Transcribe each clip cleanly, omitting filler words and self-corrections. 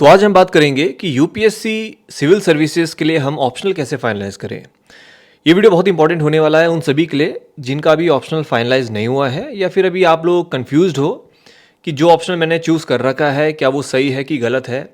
तो आज हम बात करेंगे कि यूपीएससी सिविल सर्विसेज के लिए हम ऑप्शनल कैसे फाइनलाइज करें। ये वीडियो बहुत इंपॉर्टेंट होने वाला है उन सभी के लिए जिनका अभी ऑप्शनल फाइनलाइज नहीं हुआ है या फिर अभी आप लोग कंफ्यूज्ड हो कि जो ऑप्शनल मैंने चूज़ कर रखा है क्या वो सही है कि गलत है।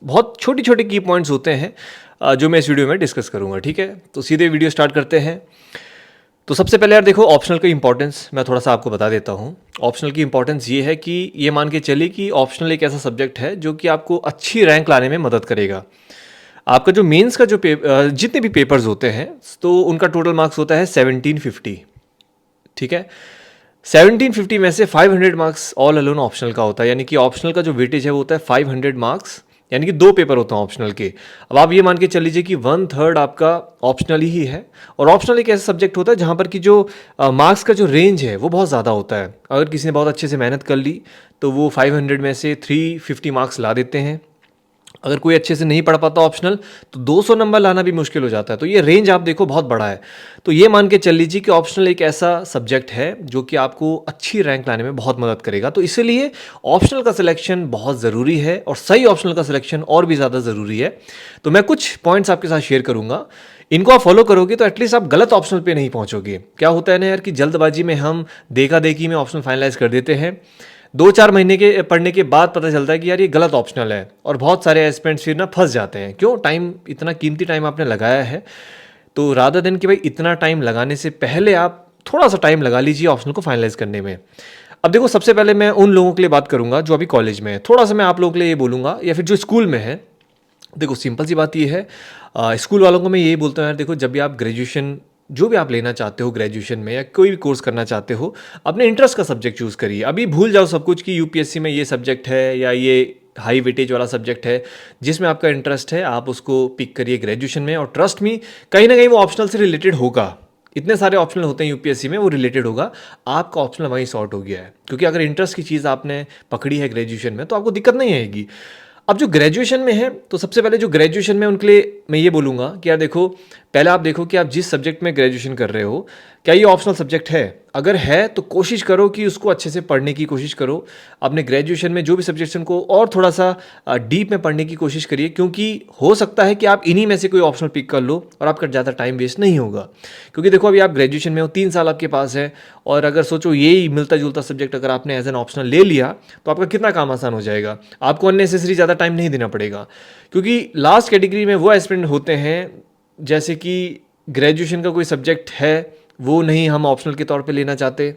बहुत छोटी छोटी की पॉइंट्स होते हैं जो मैं इस वीडियो में डिस्कस करूँगा। ठीक है, तो सीधे वीडियो स्टार्ट करते हैं। तो सबसे पहले यार देखो, ऑप्शनल का इंपॉर्टेंस मैं थोड़ा सा आपको बता देता हूँ। ऑप्शनल की इंपॉर्टेंस ये है कि ये मान के चलिए कि ऑप्शनल एक ऐसा सब्जेक्ट है जो कि आपको अच्छी रैंक लाने में मदद करेगा। आपका जो मेंस का जो जितने भी पेपर्स होते हैं तो उनका टोटल मार्क्स होता है 1750। ठीक है, 1750 में से 500 मार्क्स ऑल अलोन ऑप्शनल का होता है, यानी कि ऑप्शनल का जो वेटेज है वो होता है 500 मार्क्स, यानी कि 2 पेपर होते हैं ऑप्शनल के। अब आप ये मान के चल लीजिए कि 1/3 आपका ऑप्शनल ही है। और ऑप्शनल एक ऐसा सब्जेक्ट होता है जहाँ पर कि जो मार्क्स का जो रेंज है वो बहुत ज़्यादा होता है। अगर किसी ने बहुत अच्छे से मेहनत कर ली तो वो 500 में से 350 मार्क्स ला देते हैं। अगर कोई अच्छे से नहीं पढ़ पाता ऑप्शनल तो 200 नंबर लाना भी मुश्किल हो जाता है। तो ये रेंज आप देखो बहुत बड़ा है। तो ये मान के चल लीजिए कि ऑप्शनल एक ऐसा सब्जेक्ट है जो कि आपको अच्छी रैंक लाने में बहुत मदद करेगा। तो इसीलिए ऑप्शनल का सिलेक्शन बहुत ज़रूरी है और सही ऑप्शनल का सिलेक्शन और भी ज़्यादा ज़रूरी है। तो मैं कुछ पॉइंट्स आपके साथ शेयर करूंगा, इनको आप फॉलो करोगे तो एटलीस्ट आप गलत ऑप्शनल पे नहीं पहुंचोगे। क्या होता है ना यार कि जल्दबाजी में हम देखा देखी में ऑप्शनल फाइनलाइज कर देते हैं। 2-4 महीने के पढ़ने के बाद पता चलता है कि यार ये गलत ऑप्शनल है और बहुत सारे एस्पिरेंट्स फिर ना फंस जाते हैं। क्यों? टाइम, इतना कीमती टाइम आपने लगाया है, तो रादर देन कि भाई इतना टाइम लगाने से पहले आप थोड़ा सा टाइम लगा लीजिए ऑप्शनल को फाइनलाइज करने में। अब देखो, सबसे पहले मैं उन लोगों के लिए बात करूंगा जो अभी कॉलेज में है। थोड़ा सा मैं आप लोगों के लिए ये बोलूँगा, या फिर जो स्कूल में है। देखो सिंपल सी बात ये है, स्कूल वालों को मैं यही बोलता हूँ यार, देखो जब भी आप ग्रेजुएशन जो भी आप लेना चाहते हो ग्रेजुएशन में या कोई भी कोर्स करना चाहते हो, अपने इंटरेस्ट का सब्जेक्ट चूज़ करिए। अभी भूल जाओ सब कुछ कि यूपीएससी में ये सब्जेक्ट है या ये हाई वेटेज वाला सब्जेक्ट है। जिसमें आपका इंटरेस्ट है आप उसको पिक करिए ग्रेजुएशन में, और ट्रस्ट मी कहीं ना कहीं वो ऑप्शनल से रिलेटेड होगा। इतने सारे ऑप्शनल होते हैं यूपीएससी में, वो रिलेटेड होगा। आपका ऑप्शनल वहीं सॉर्ट हो गया है, क्योंकि अगर इंटरेस्ट की चीज़ आपने पकड़ी है ग्रेजुएशन में तो आपको दिक्कत नहीं आएगी। अब जो ग्रेजुएशन में है, तो सबसे पहले जो ग्रेजुएशन में उनके लिए मैं ये बोलूँगा कि यार देखो, पहले आप देखो कि आप जिस सब्जेक्ट में ग्रेजुएशन कर रहे हो क्या ये ऑप्शनल सब्जेक्ट है। अगर है तो कोशिश करो कि उसको अच्छे से पढ़ने की कोशिश करो। अपने ग्रेजुएशन में जो भी सब्जेक्ट्स उनको और थोड़ा सा डीप में पढ़ने की कोशिश करिए, क्योंकि हो सकता है कि आप इन्हीं में से कोई ऑप्शनल पिक कर लो और आपका ज़्यादा टाइम वेस्ट नहीं होगा। क्योंकि देखो अभी आप ग्रेजुएशन में हो, 3 साल आपके पास है, और अगर सोचो यही मिलता जुलता सब्जेक्ट अगर आपने एज एन ऑप्शनल ले लिया तो आपका कितना काम आसान हो जाएगा। आपको अननेसेसरी ज़्यादा टाइम नहीं देना पड़ेगा। क्योंकि लास्ट कैटेगरी में वो एस्पिरेंट होते हैं जैसे कि ग्रेजुएशन का कोई सब्जेक्ट है वो नहीं हम ऑप्शनल के तौर पे लेना चाहते,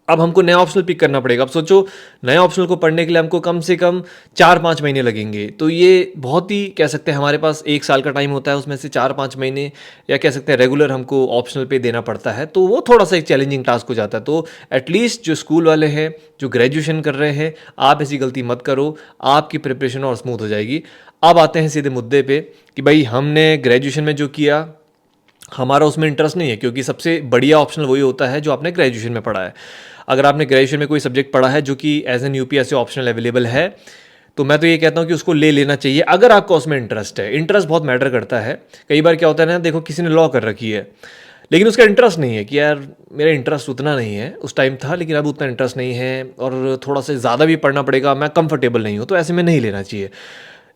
अब हमको नया ऑप्शनल पिक करना पड़ेगा। अब सोचो नए ऑप्शनल को पढ़ने के लिए हमको कम से कम 4-5 महीने लगेंगे। तो ये बहुत ही कह सकते हैं, हमारे पास 1 साल का टाइम होता है, उसमें से 4-5 महीने या कह सकते हैं रेगुलर हमको ऑप्शनल पे देना पड़ता है। तो वो थोड़ा सा एक चैलेंजिंग टास्क हो जाता है। तो एटलीस्ट जो स्कूल वाले हैं, जो ग्रेजुएशन कर रहे हैं, आप ऐसी गलती मत करो, आपकी प्रिपरेशन और स्मूथ हो जाएगी। अब आते हैं सीधे मुद्दे पे कि भाई हमने ग्रेजुएशन में जो किया हमारा उसमें इंटरेस्ट नहीं है, क्योंकि सबसे बढ़िया ऑप्शनल वही होता है जो आपने ग्रेजुएशन में पढ़ा है। अगर आपने ग्रेजुएशन में कोई सब्जेक्ट पढ़ा है जो कि as an UPSC optional available है, तो मैं तो ये कहता हूँ कि उसको ले लेना चाहिए अगर आपको उसमें इंटरेस्ट है। इंटरेस्ट बहुत मैटर करता है। कई बार क्या होता है ना, देखो किसी ने लॉ कर रखी है लेकिन उसका इंटरेस्ट नहीं है कि यार मेरा इंटरेस्ट उतना नहीं है, उस टाइम था लेकिन अब उतना इंटरेस्ट नहीं है और थोड़ा सा ज़्यादा भी पढ़ना पड़ेगा, मैं कंफर्टेबल नहीं हूँ, तो ऐसे में नहीं लेना चाहिए।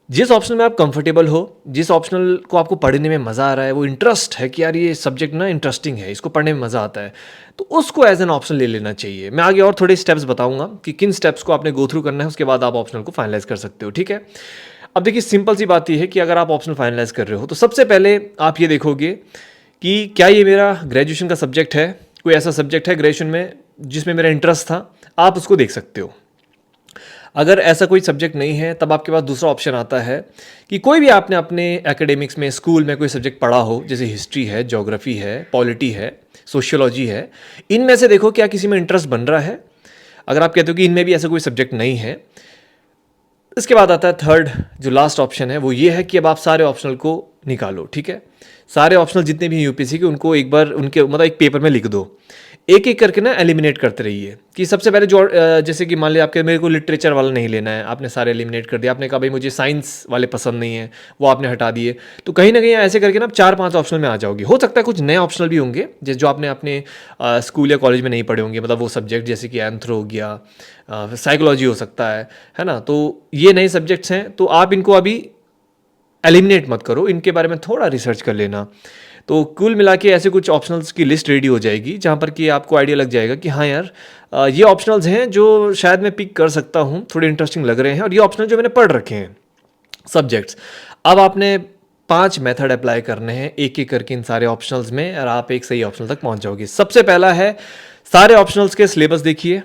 जिस ऑप्शनल में आप कंफर्टेबल हो, जिस ऑप्शनल को आपको पढ़ने में मज़ा आ रहा है, वो इंटरेस्ट है कि यार ये सब्जेक्ट ना इंटरेस्टिंग है, इसको पढ़ने में मज़ा आता है, तो उसको एज एन ऑप्शन ले लेना चाहिए। मैं आगे और थोड़े स्टेप्स बताऊंगा कि किन स्टेप्स को आपने गो थ्रू करना है, उसके बाद आप ऑप्शनल को फाइनलाइज कर सकते हो। ठीक है, अब देखिए सिंपल सी बात यह है कि अगर आप ऑप्शनल फाइनलाइज कर रहे हो तो सबसे पहले आप ये देखोगे कि क्या ये मेरा ग्रेजुएशन का सब्जेक्ट है, कोई ऐसा सब्जेक्ट है ग्रेजुएशन में जिसमें मेरा इंटरेस्ट था, आप उसको देख सकते हो। अगर ऐसा कोई सब्जेक्ट नहीं है तब आपके पास दूसरा ऑप्शन आता है कि कोई भी आपने अपने एकेडमिक्स में स्कूल में कोई सब्जेक्ट पढ़ा हो, जैसे हिस्ट्री है, ज्योग्राफी है, पॉलिटी है, सोशियोलॉजी है, इनमें से देखो क्या किसी में इंटरेस्ट बन रहा है। अगर आप कहते हो कि इनमें भी ऐसा कोई सब्जेक्ट नहीं है, इसके बाद आता है थर्ड, जो लास्ट ऑप्शन है वो ये है कि अब आप सारे ऑप्शनल को निकालो। ठीक है, सारे ऑप्शनल जितने भी यूपीएससी के उनको एक बार उनके मतलब एक पेपर में लिख दो। एक एक करके ना एलिमिनेट करते रहिए कि सबसे पहले जो जैसे कि मान लिया आपके मेरे को लिटरेचर वाला नहीं लेना है, आपने सारे एलिमिनेट कर दिया, आपने कहा भाई मुझे साइंस वाले पसंद नहीं है, वो आपने हटा दिए। तो कहीं ना कहीं ऐसे करके ना आप 4-5 ऑप्शनल में आ जाओगे। हो सकता है कुछ नए ऑप्शनल भी होंगे जैसे जो आपने अपने स्कूल या कॉलेज में नहीं पढ़े होंगे, मतलब वो सब्जेक्ट जैसे कि एंथ्रो हो गया, साइकोलॉजी हो सकता है ना। तो ये नए सब्जेक्ट्स हैं, तो आप इनको अभी एलिमिनेट मत करो, इनके बारे में थोड़ा रिसर्च कर लेना। तो कुल मिला के ऐसे कुछ ऑप्शनल्स की लिस्ट रेडी हो जाएगी जहाँ पर कि आपको आइडिया लग जाएगा कि हाँ यार ये ऑप्शनल्स हैं जो शायद मैं पिक कर सकता हूँ, थोड़े इंटरेस्टिंग लग रहे हैं, और ये ऑप्शनल जो मैंने पढ़ रखे हैं सब्जेक्ट्स। अब आपने 5 मेथड अप्लाई करने हैं एक एक करके इन सारे ऑप्शनल्स में, और आप एक सही ऑप्शनल तक पहुँच जाओगे। सबसे पहला है सारे ऑप्शनल्स के सिलेबस देखिए।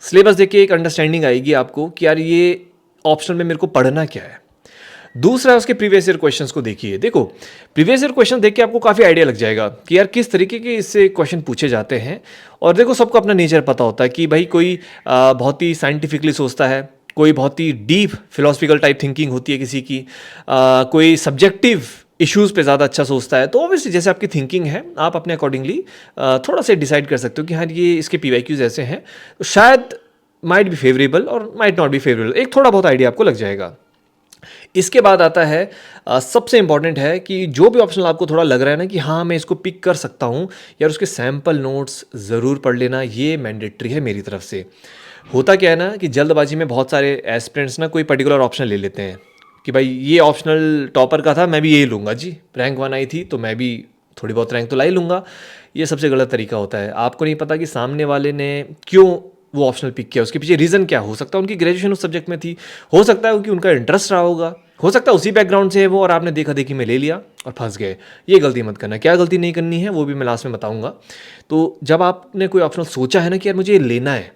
सिलेबस देखिए, एक अंडरस्टैंडिंग आएगी आपको कि यार ये ऑप्शनल में मेरे को पढ़ना क्या है। दूसरा उसके प्रीवियस ईयर क्वेश्चंस को देखिए। देखो प्रीवियस ईयर क्वेश्चन देख के आपको काफ़ी आइडिया लग जाएगा कि यार किस तरीके के इससे क्वेश्चन पूछे जाते हैं। और देखो सबको अपना नेचर पता होता है कि भाई कोई बहुत ही साइंटिफिकली सोचता है, कोई बहुत ही डीप फिलोसफिकल टाइप थिंकिंग होती है किसी की, कोई सब्जेक्टिव इश्यूज़ पे ज़्यादा अच्छा सोचता है। तो ऑब्वियसली जैसे आपकी थिंकिंग है आप अपने अकॉर्डिंगली थोड़ा सा डिसाइड कर सकते हो कि हाँ ये इसके PYQs ऐसे हैं, तो शायद माइट बी फेवरेबल और माइट नॉट बी फेवरेबल, एक थोड़ा बहुत आइडिया आपको लग जाएगा। इसके बाद आता है सबसे इंपॉर्टेंट है कि जो भी ऑप्शनल आपको थोड़ा लग रहा है ना कि हाँ मैं इसको पिक कर सकता हूँ यार, उसके सैम्पल नोट्स ज़रूर पढ़ लेना, ये मैंडेटरी है मेरी तरफ से। होता क्या है ना कि जल्दबाजी में बहुत सारे एस्पिरेंट्स ना कोई पर्टिकुलर ऑप्शन ले लेते हैं कि भाई ये ऑप्शनल टॉपर का था, मैं भी यही लूँगा जी, रैंक 1 आई थी तो मैं भी थोड़ी बहुत रैंक तो ला ही लूँगा। ये सबसे गलत तरीका होता है। आपको नहीं पता कि सामने वाले ने क्यों वो ऑप्शनल पिक किया, उसके पीछे रीज़न क्या हो सकता है। उनकी ग्रेजुएशन उस सब्जेक्ट में थी, हो सकता है कि उनका इंटरेस्ट रहा होगा, हो सकता है उसी बैकग्राउंड से है वो, और आपने देखा देखी में ले लिया और फंस गए। ये गलती मत करना। क्या गलती नहीं करनी है वो भी मैं लास्ट में बताऊंगा। तो जब आपने कोई ऑप्शनल सोचा है ना कि यार मुझे ये लेना है,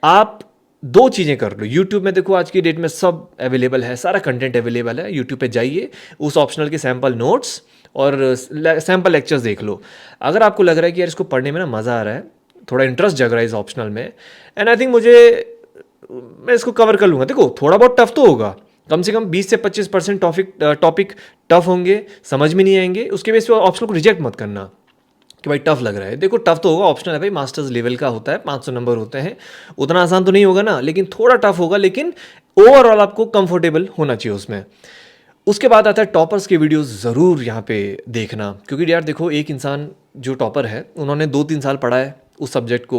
आप 2 चीज़ें कर लो। यूट्यूब में देखो आज की डेट में सब अवेलेबल है, सारा कंटेंट अवेलेबल है। यूट्यूब पे जाइए, उस ऑप्शनल के सैम्पल नोट्स और सैम्पल लेक्चर्स देख लो। अगर आपको लग रहा है कि यार इसको पढ़ने में ना मज़ा आ रहा है, थोड़ा इंटरेस्ट जग रहा है इस ऑप्शनल में, एंड आई थिंक मैं इसको कवर कर लूँगा। देखो थोड़ा बहुत टफ तो होगा, कम से कम 20 से 25% टॉपिक टफ होंगे, समझ में नहीं आएंगे, उसके बेस पे ऑप्शनल को रिजेक्ट मत करना कि भाई टफ लग रहा है। देखो टफ तो होगा, ऑप्शनल है भाई, मास्टर्स लेवल का होता है, 500 नंबर होते हैं, उतना आसान तो नहीं होगा ना, लेकिन थोड़ा टफ होगा, लेकिन ओवरऑल आपको कंफर्टेबल होना चाहिए उसमें। उसके बाद आता है टॉपर्स के वीडियोस ज़रूर यहाँ पे देखना, क्योंकि यार देखो एक इंसान जो टॉपर है उन्होंने 2-3 साल पढ़ा है उस सब्जेक्ट को,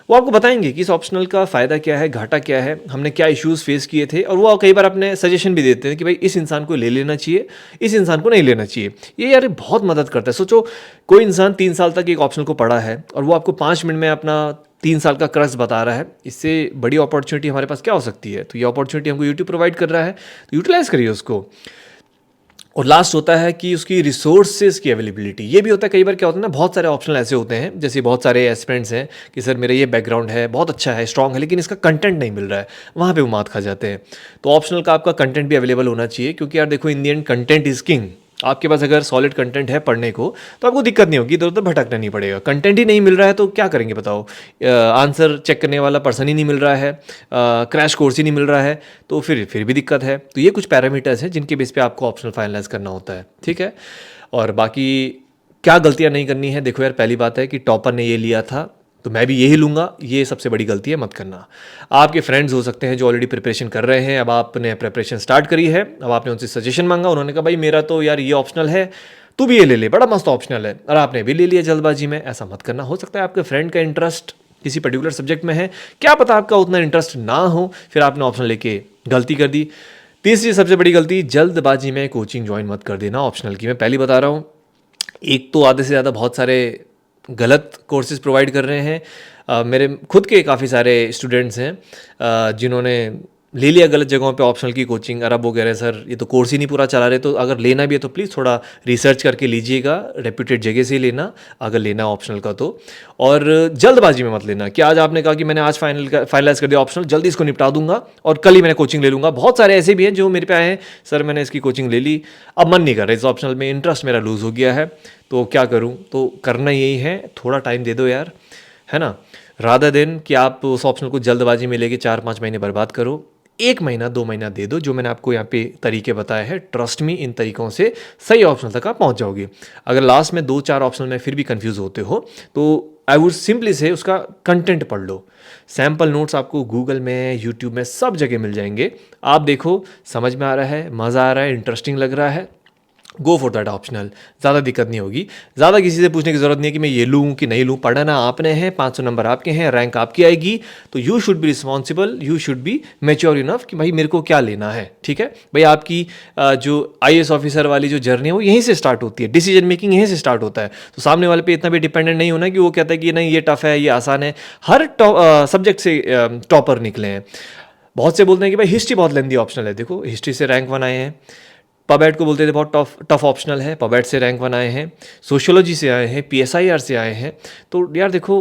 वो आपको बताएंगे कि इस ऑप्शनल का फ़ायदा क्या है, घाटा क्या है, हमने क्या इश्यूज़ फेस किए थे, और वो कई बार अपने सजेशन भी देते हैं कि भाई इस इंसान को ले लेना चाहिए, इस इंसान को नहीं लेना चाहिए। ये यार बहुत मदद करता है। सोचो कोई इंसान 3 साल तक एक ऑप्शनल को पढ़ा है और वो आपको 5 मिनट में अपना 3 साल का क्रक्स बता रहा है, इससे बड़ी अपॉर्चुनिटी हमारे पास क्या हो सकती है। तो ये अपॉर्चुनिटी हमको यूट्यूब प्रोवाइड कर रहा है, तो यूटिलाइज़ करिए उसको। और लास्ट होता है कि उसकी रिसोर्सेज की अवेलेबिलिटी। ये भी होता है कई बार, क्या होता है ना, बहुत सारे ऑप्शनल ऐसे होते हैं, जैसे बहुत सारे एस्पिरेंट्स हैं कि सर मेरा ये बैकग्राउंड है, बहुत अच्छा है, स्ट्रांग है, लेकिन इसका कंटेंट नहीं मिल रहा है, वहाँ पे वो मात खा जाते हैं। तो ऑप्शनल का आपका कंटेंट भी अवेलेबल होना चाहिए, क्योंकि यार देखो इन दी एंड कंटेंट इज किंग। आपके पास अगर सॉलिड कंटेंट है पढ़ने को तो आपको दिक्कत नहीं होगी, इधर उधर भटकना नहीं पड़ेगा। कंटेंट ही नहीं मिल रहा है तो क्या करेंगे बताओ, आंसर चेक करने वाला पर्सन ही नहीं मिल रहा है, क्रैश कोर्स ही नहीं मिल रहा है, तो फिर भी दिक्कत है। तो ये कुछ पैरामीटर्स हैं जिनके बेस पे आपको ऑप्शनल फाइनलाइज करना होता है, ठीक है। और बाकी क्या गलतियाँ नहीं करनी है, देखो यार पहली बात है कि टॉपर ने ये लिया था तो मैं भी यही लूँगा, ये सबसे बड़ी गलती है, मत करना। आपके फ्रेंड्स हो सकते हैं जो ऑलरेडी प्रिपरेशन कर रहे हैं, अब आपने प्रिपरेशन स्टार्ट करी है, अब आपने उनसे सजेशन मांगा, उन्होंने कहा भाई मेरा तो यार ये ऑप्शनल है, तू भी ये ले ले, बड़ा मस्त ऑप्शनल है, और आपने भी ले लिया जल्दबाजी में। ऐसा मत करना। हो सकता है आपके फ्रेंड का इंटरेस्ट किसी पर्टिकुलर सब्जेक्ट में है, क्या पता आपका उतना इंटरेस्ट ना हो, फिर आपने ऑप्शनल लेके गलती कर दी। तीसरी सबसे बड़ी गलती, जल्दबाजी में कोचिंग ज्वाइन मत कर देना ऑप्शनल की। मैं पहले बता रहा हूँ, एक तो आधे से ज़्यादा बहुत सारे गलत कोर्सेज प्रोवाइड कर रहे हैं। मेरे खुद के काफ़ी सारे स्टूडेंट्स हैं जिन्होंने ले लिया गलत जगहों पे ऑप्शनल की कोचिंग, और अब वो कह रहे हैं सर ये तो कोर्स ही नहीं पूरा चला रहे। तो अगर लेना भी है तो प्लीज़ थोड़ा रिसर्च करके लीजिएगा, रेप्यूटेड जगह से ही लेना अगर लेना ऑप्शनल का तो। और जल्दबाजी में मत लेना कि आज आपने कहा कि मैंने आज फाइनलाइज कर दिया ऑप्शनल, जल्दी इसको निपटा दूंगा और कल ही मैंने कोचिंग ले लूँगा। बहुत सारे ऐसे भी हैं जो मेरे पे आए हैं, सर मैंने इसकी कोचिंग ले ली, अब मन नहीं कर रहा इस ऑप्शनल में, इंटरेस्ट मेरा लूज़ हो गया है, तो क्या करूँ। तो करना यही है, थोड़ा टाइम दे दो यार, है ना, रादर देन कि आप उस ऑप्शनल को जल्दबाजी में लेके 4-5 महीने बर्बाद करो। 1 महीना 2 महीना दे दो, जो मैंने आपको यहाँ पे तरीके बताए हैं, ट्रस्ट मी इन तरीकों से सही ऑप्शनल तक आप पहुँच जाओगे। अगर लास्ट में 2-4 ऑप्शनल में फिर भी कंफ्यूज होते हो तो आई वुड सिंपली से उसका कंटेंट पढ़ लो। सैम्पल नोट्स आपको गूगल में, यूट्यूब में, सब जगह मिल जाएंगे। आप देखो, समझ में आ रहा है, मज़ा आ रहा है, इंटरेस्टिंग लग रहा है, गो फॉर दैट ऑप्शनल। ज़्यादा दिक्कत नहीं होगी, ज़्यादा किसी से पूछने की ज़रूरत नहीं है कि मैं ये लूँ कि नहीं लूँ। पढ़ना आपने है, 500 नंबर आपके हैं, रैंक आपकी आएगी, तो you should be responsible, you should be mature enough कि भाई मेरे को क्या लेना है। ठीक है भाई, आपकी जो IAS ऑफिसर वाली जो जर्नी है वो यहीं से स्टार्ट होती है, डिसीजन मेकिंग यहीं से स्टार्ट होता है। तो सामने वाले पे इतना भी डिपेंडेंट नहीं होना कि वो कहता है कि नहीं ये टफ है, ये आसान है। हर सब्जेक्ट से टॉपर निकले हैं। बहुत से बोलते हैं कि भाई हिस्ट्री बहुत लेंदी ऑप्शनल है। देखो, हिस्ट्री से रैंक 1 आए हैं। पबैट को बोलते थे बहुत टफ ऑप्शनल है, पबैट से रैंक 1 आए हैं। सोशियोलॉजी से आए हैं, PSIR से आए हैं। तो यार देखो,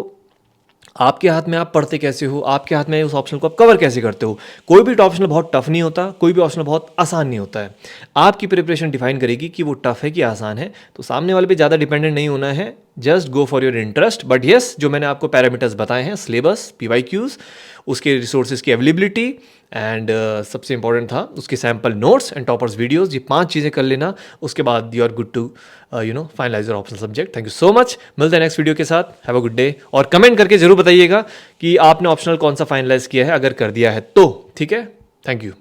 आपके हाथ में आप पढ़ते कैसे हो, आपके हाथ में उस ऑप्शन को आप कवर कैसे करते हो। कोई भी ऑप्शनल बहुत टफ नहीं होता, कोई भी ऑप्शनल बहुत आसान नहीं होता है। आपकी प्रिपरेशन डिफाइन करेगी कि वो टफ है कि आसान है। तो सामने वाले पे ज़्यादा डिपेंडेंट नहीं होना है, just go for your interest. But yes, जो मैंने आपको पैरामीटर्स बताए हैं, सिलेबस, PYQs, उसके रिसोर्सेज की अवेलेबिलिटी एंड सबसे इंपॉर्टेंट था उसके sample notes and toppers videos, ये 5 चीज़ें कर लेना। उसके बाद you are good to finalise your optional subject. Thank you so much. मिलते हैं नेक्स्ट वीडियो के साथ। Have a good day. और कमेंट करके जरूर बताइएगा कि आपने ऑप्शनल कौन सा फाइनलाइज किया है, अगर कर दिया है तो। ठीक है, थैंक यू।